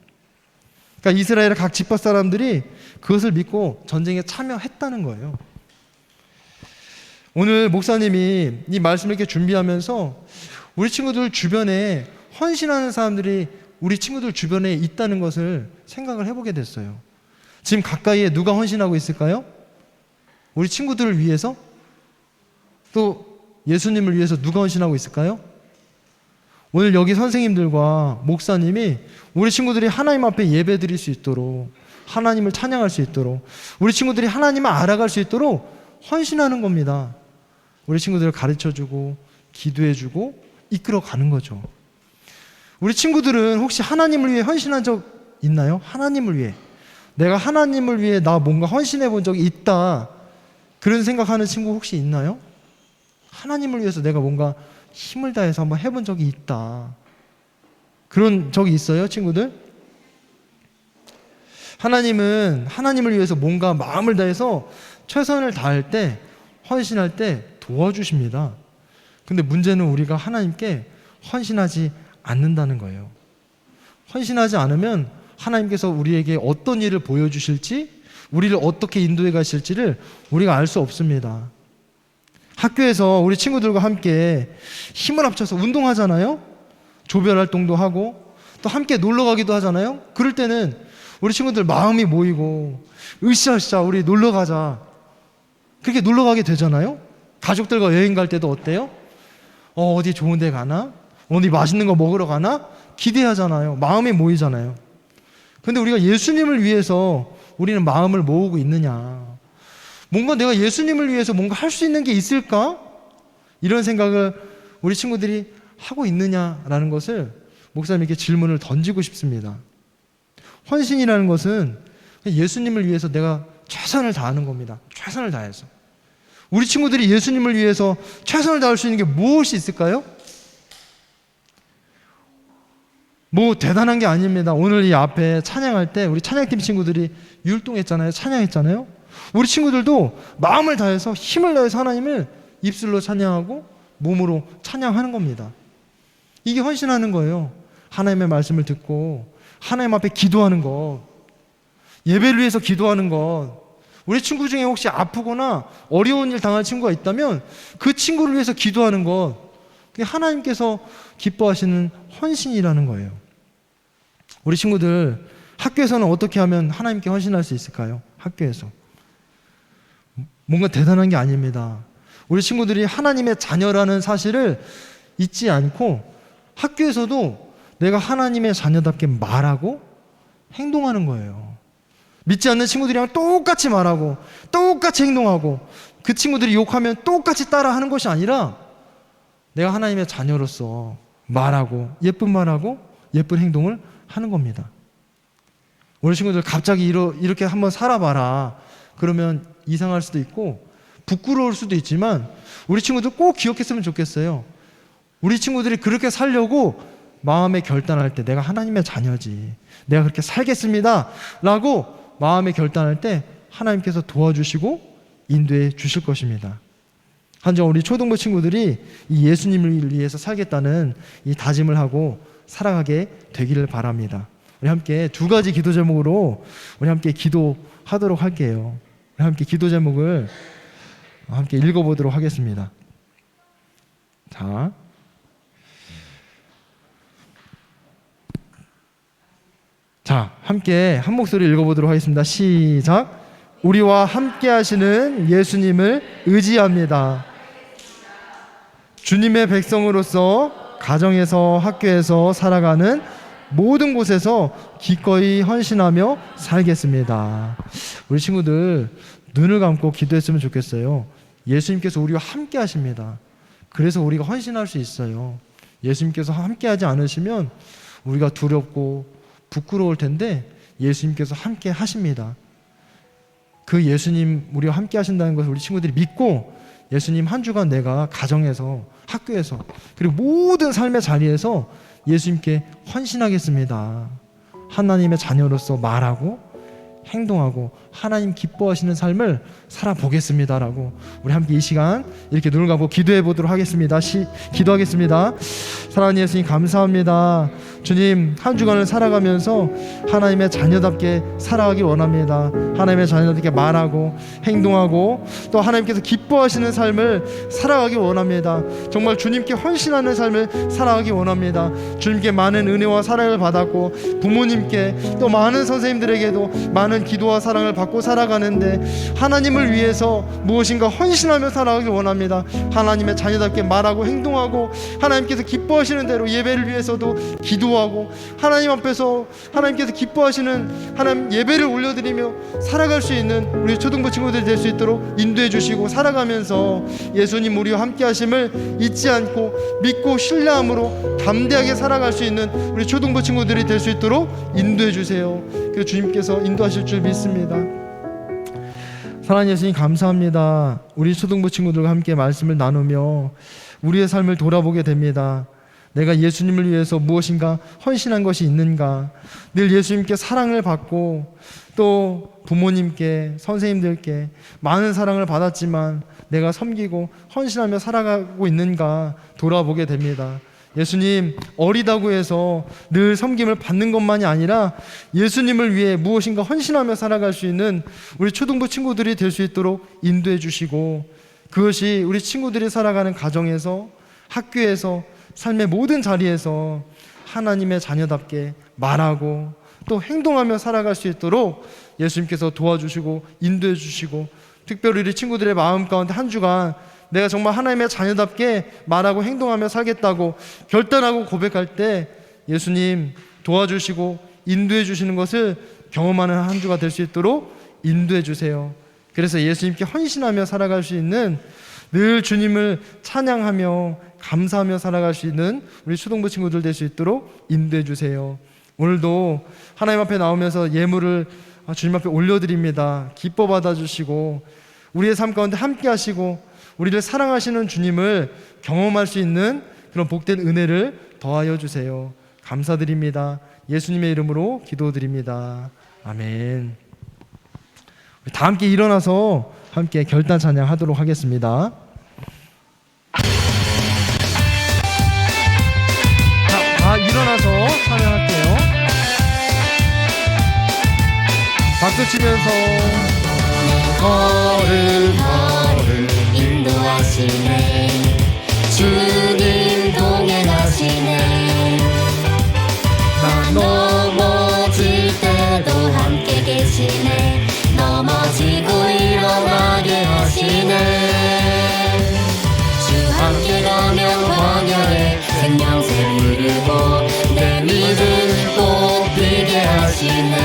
그러니까 이스라엘의 각 지파 사람들이 그것을 믿고 전쟁에 참여했다는 거예요. 오늘 목사님이 이 말씀을 이렇게 준비하면서 우리 친구들 주변에 헌신하는 사람들이 우리 친구들 주변에 있다는 것을 생각을 해보게 됐어요. 지금 가까이에 누가 헌신하고 있을까요? 우리 친구들을 위해서? 또 예수님을 위해서 누가 헌신하고 있을까요? 오늘 여기 선생님들과 목사님이 우리 친구들이 하나님 앞에 예배 드릴 수 있도록, 하나님을 찬양할 수 있도록, 우리 친구들이 하나님을 알아갈 수 있도록 헌신하는 겁니다. 우리 친구들을 가르쳐주고 기도해주고 이끌어가는 거죠. 우리 친구들은 혹시 하나님을 위해 헌신한 적 있나요? 하나님을 위해. 내가 하나님을 위해 나 뭔가 헌신해 본 적이 있다, 그런 생각하는 친구 혹시 있나요? 하나님을 위해서 내가 뭔가 힘을 다해서 한번 해본 적이 있다, 그런 적이 있어요, 친구들? 하나님은 하나님을 위해서 뭔가 마음을 다해서 최선을 다할 때, 헌신할 때 도와주십니다. 근데 문제는 우리가 하나님께 헌신하지 않는다는 거예요. 헌신하지 않으면 하나님께서 우리에게 어떤 일을 보여주실지, 우리를 어떻게 인도해 가실지를 우리가 알 수 없습니다. 학교에서 우리 친구들과 함께 힘을 합쳐서 운동하잖아요. 조별 활동도 하고 또 함께 놀러 가기도 하잖아요. 그럴 때는 우리 친구들 마음이 모이고 으쌰으쌰 우리 놀러 가자, 그렇게 놀러 가게 되잖아요. 가족들과 여행 갈 때도 어때요? 어디 좋은 데 가나? 어디 맛있는 거 먹으러 가나? 기대하잖아요. 마음이 모이잖아요. 근데 우리가 예수님을 위해서 우리는 마음을 모으고 있느냐? 뭔가 내가 예수님을 위해서 뭔가 할 수 있는 게 있을까? 이런 생각을 우리 친구들이 하고 있느냐라는 것을 목사님에게 질문을 던지고 싶습니다. 헌신이라는 것은 예수님을 위해서 내가 최선을 다하는 겁니다. 최선을 다해서. 우리 친구들이 예수님을 위해서 최선을 다할 수 있는 게 무엇이 있을까요? 뭐 대단한 게 아닙니다. 오늘 이 앞에 찬양할 때 우리 찬양팀 친구들이 율동했잖아요. 찬양했잖아요. 우리 친구들도 마음을 다해서 힘을 다해서 하나님을 입술로 찬양하고 몸으로 찬양하는 겁니다. 이게 헌신하는 거예요. 하나님의 말씀을 듣고 하나님 앞에 기도하는 것, 예배를 위해서 기도하는 것. 우리 친구 중에 혹시 아프거나 어려운 일 당할 친구가 있다면 그 친구를 위해서 기도하는 것, 그게 하나님께서 기뻐하시는 헌신이라는 거예요. 우리 친구들 학교에서는 어떻게 하면 하나님께 헌신할 수 있을까요? 학교에서 뭔가 대단한 게 아닙니다. 우리 친구들이 하나님의 자녀라는 사실을 잊지 않고 학교에서도 내가 하나님의 자녀답게 말하고 행동하는 거예요. 믿지 않는 친구들이랑 똑같이 말하고 똑같이 행동하고, 그 친구들이 욕하면 똑같이 따라하는 것이 아니라 내가 하나님의 자녀로서 말하고 예쁜 말하고 예쁜 행동을 하는 겁니다. 우리 친구들 갑자기 이렇게 한번 살아봐라 그러면 이상할 수도 있고 부끄러울 수도 있지만 우리 친구들 꼭 기억했으면 좋겠어요. 우리 친구들이 그렇게 살려고 마음에 결단할 때 내가 하나님의 자녀지, 내가 그렇게 살겠습니다 라고 마음에 결단할 때 하나님께서 도와주시고 인도해 주실 것입니다. 한정 우리 초등부 친구들이 이 예수님을 위해서 살겠다는 이 다짐을 하고 살아가게 되기를 바랍니다. 우리 함께 두 가지 기도 제목으로 우리 함께 기도하도록 할게요. 우리 함께 기도 제목을 함께 읽어보도록 하겠습니다. 자, 함께 한 목소리 읽어보도록 하겠습니다. 시작. 우리와 함께 하시는 예수님을 의지합니다. 주님의 백성으로서 가정에서 학교에서 살아가는 모든 곳에서 기꺼이 헌신하며 살겠습니다. 우리 친구들 눈을 감고 기도했으면 좋겠어요. 예수님께서 우리와 함께 하십니다. 그래서 우리가 헌신할 수 있어요. 예수님께서 함께 하지 않으시면 우리가 두렵고 부끄러울 텐데 예수님께서 함께 하십니다. 그 예수님 우리와 함께 하신다는 것을 우리 친구들이 믿고 예수님 한 주간 내가 가정에서 학교에서 그리고 모든 삶의 자리에서 예수님께 헌신하겠습니다. 하나님의 자녀로서 말하고 행동하고 하나님 기뻐하시는 삶을 살아보겠습니다라고 우리 함께 이 시간 이렇게 눈을 감고 기도해 보도록 하겠습니다. 기도하겠습니다. 사랑하는 예수님, 감사합니다. 주님, 한 주간을 살아가면서 하나님의 자녀답게 살아가길 원합니다. 하나님의 자녀답게 말하고 행동하고 또 하나님께서 기뻐하시는 삶을 살아가길 원합니다. 정말 주님께 헌신하는 삶을 살아가길 원합니다. 주님께 많은 은혜와 사랑을 받았고 부모님께 또 많은 선생님들에게도 많은 기도와 사랑을 받고 살아가는데 하나님을 위해서 무엇인가 헌신하며 살아가길 원합니다. 하나님의 자녀답게 말하고 행동하고 하나님께서 기뻐하시는 대로 예배를 위해서도 기도하고 하나님 앞에서 하나님께서 기뻐하시는 하나님 예배를 올려드리며 살아갈 수 있는 우리 초등부 친구들이 될 수 있도록 인도해 주시고 살아가면서 예수님 우리와 함께 하심을 잊지 않고 믿고 신뢰함으로 담대하게 살아갈 수 있는 우리 초등부 친구들이 될 수 있도록 인도해 주세요. 그래서 주님께서 인도하실 줄 믿습니다. 사랑하는 예수님, 감사합니다. 우리 초등부 친구들과 함께 말씀을 나누며 우리의 삶을 돌아보게 됩니다. 내가 예수님을 위해서 무엇인가 헌신한 것이 있는가? 늘 예수님께 사랑을 받고 또 부모님께 선생님들께 많은 사랑을 받았지만 내가 섬기고 헌신하며 살아가고 있는가 돌아보게 됩니다. 예수님, 어리다고 해서 늘 섬김을 받는 것만이 아니라 예수님을 위해 무엇인가 헌신하며 살아갈 수 있는 우리 초등부 친구들이 될 수 있도록 인도해 주시고 그것이 우리 친구들이 살아가는 가정에서 학교에서 삶의 모든 자리에서 하나님의 자녀답게 말하고 또 행동하며 살아갈 수 있도록 예수님께서 도와주시고 인도해 주시고 특별히 우리 친구들의 마음 가운데 한 주간 내가 정말 하나님의 자녀답게 말하고 행동하며 살겠다고 결단하고 고백할 때 예수님 도와주시고 인도해 주시는 것을 경험하는 한 주가 될 수 있도록 인도해 주세요. 그래서 예수님께 헌신하며 살아갈 수 있는 늘 주님을 찬양하며 감사하며 살아갈 수 있는 우리 초등부 친구들 될 수 있도록 인도해 주세요. 오늘도 하나님 앞에 나오면서 예물을 주님 앞에 올려드립니다. 기뻐 받아주시고 우리의 삶 가운데 함께 하시고 우리를 사랑하시는 주님을 경험할 수 있는 그런 복된 은혜를 더하여 주세요. 감사드립니다. 예수님의 이름으로 기도드립니다. 아멘. 우리 다 함께 일어나서 함께 결단 찬양하도록 하겠습니다. 다 일어나서 찬양할게요. 박수 치면서 걸음 걸음 인도하시네 주님 동행하시네 나 넘어질 때도 함께 계시네 넘어지고 일어나게 하시네 주 함께 가면 광야에 생명새 흐르고 내 믿음 꽃피게 하시네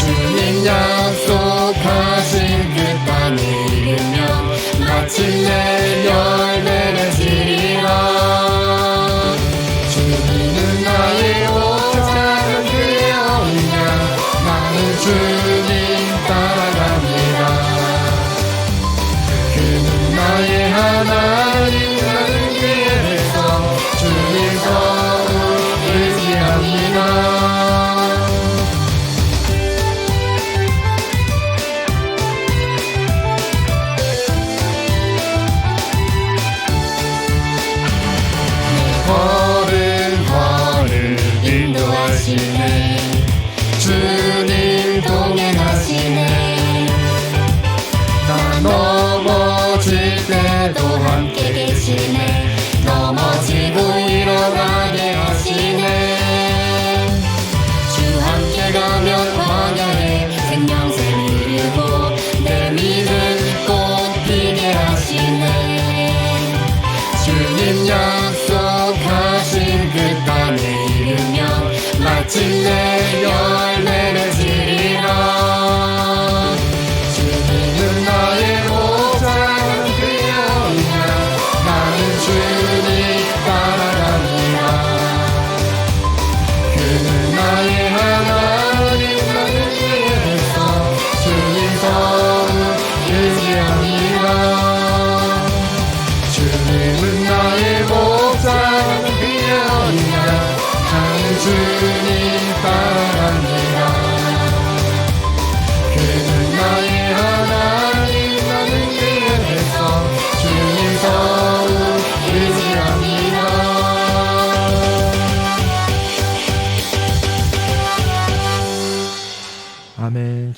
주님 약속하신 그 땅에 이르면 마침내 열매 맺으리라 주님은 나의 오자는 그의 언약 나는 주님 따라갑니다 그는 나의 하나님 나는 그의 백성 주님 더욱 의지합니다 인도하시네 주님 동행하시네 나 넘어질 때도 함께 계시네 넘어지고 일어나게 하시네 주 함께 가면 광야에 생명새 흐르고 내 믿음 꽃피게 하시네 주님 약속하신 그 땅에 이르면 마침내 열매 맺으리라 주님은 나의 목자 그의 언약 나는 주님 따라갑니다 그는 나의 하나님 나는 그의 백성 주님 더욱 의지합니다 주님은 나의 목자 그의 언약 나는 주님 따라갑니다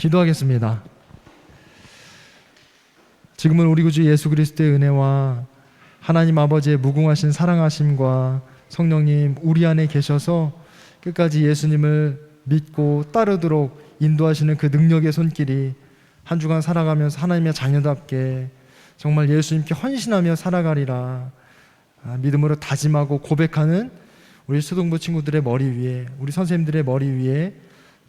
기도하겠습니다. 지금은 우리 구주 예수 그리스도의 은혜와 하나님 아버지의 무궁하신 사랑하심과 성령님 우리 안에 계셔서 끝까지 예수님을 믿고 따르도록 인도하시는 그 능력의 손길이 한 주간 살아가면서 하나님의 자녀답게 정말 예수님께 헌신하며 살아가리라 믿음으로 다짐하고 고백하는 우리 수동부 친구들의 머리 위에, 우리 선생님들의 머리 위에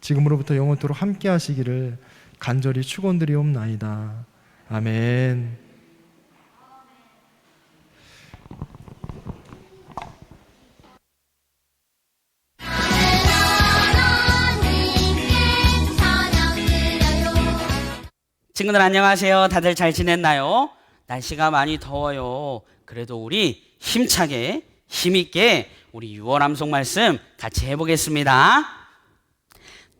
지금으로부터 영원토록 함께 하시기를 간절히 축원드리옵나이다. 아멘. 친구들 안녕하세요. 다들 잘 지냈나요? 날씨가 많이 더워요. 그래도 우리 힘차게 힘있게 우리 유월암송 말씀 같이 해보겠습니다.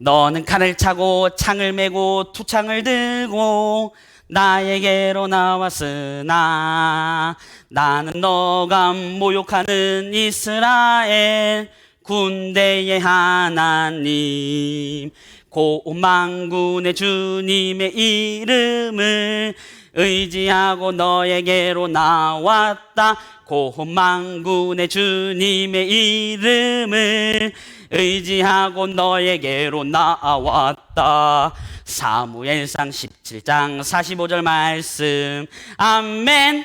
너는 칼을 차고 창을 메고 투창을 들고 나에게로 나왔으나 나는 너가 모욕하는 이스라엘 군대의 하나님 고만군의 주님의 이름을 의지하고 너에게로 나왔다. 고만군의 주님의 이름을 의지하고 너에게로 나왔다. 사무엘상 17장 45절 말씀. 아멘.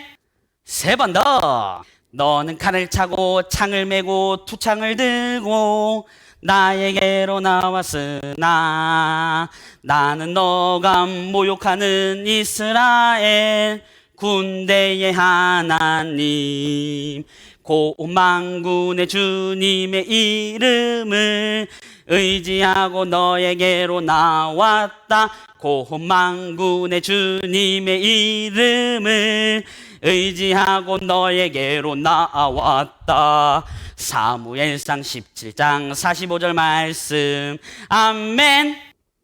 세 번 더. 너는 칼을 차고 창을 메고 투창을 들고 나에게로 나왔으나 나는 너가 모욕하는 이스라엘 군대의 하나님 고만군의 주님의 이름을 의지하고 너에게로 나왔다. 고만군의 주님의 이름을 의지하고 너에게로 나왔다. 사무엘상 17장 45절 말씀. 아멘.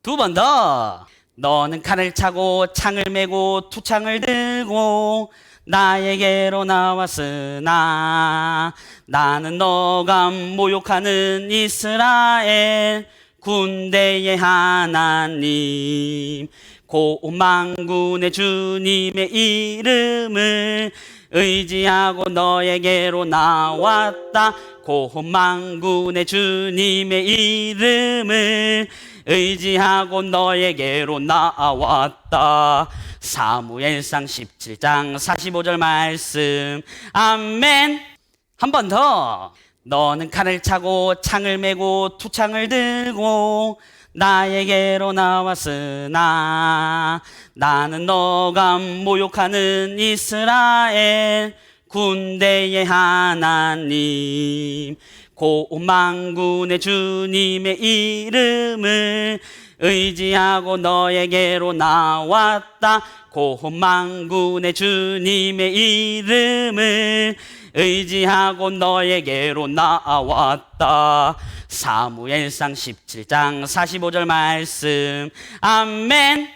두 번 더. 너는 칼을 차고 창을 메고 투창을 들고 나에게로 나왔으나 나는 너가 모욕하는 이스라엘 군대의 하나님 고만군의 주님의 이름을 의지하고 너에게로 나왔다. 고만군의 주님의 이름을 의지하고 너에게로 나왔다. 사무엘상 17장 45절 말씀. 아멘. 한 번 더. 너는 칼을 차고 창을 메고 투창을 들고 나에게로 나왔으나 나는 너가 모욕하는 이스라엘 군대의 하나님 고만군의 주님의 이름을 의지하고 너에게로 나왔다. 고만군의 주님의 이름을 의지하고 너에게로 나왔다. 사무엘상 17장 45절 말씀. 아멘.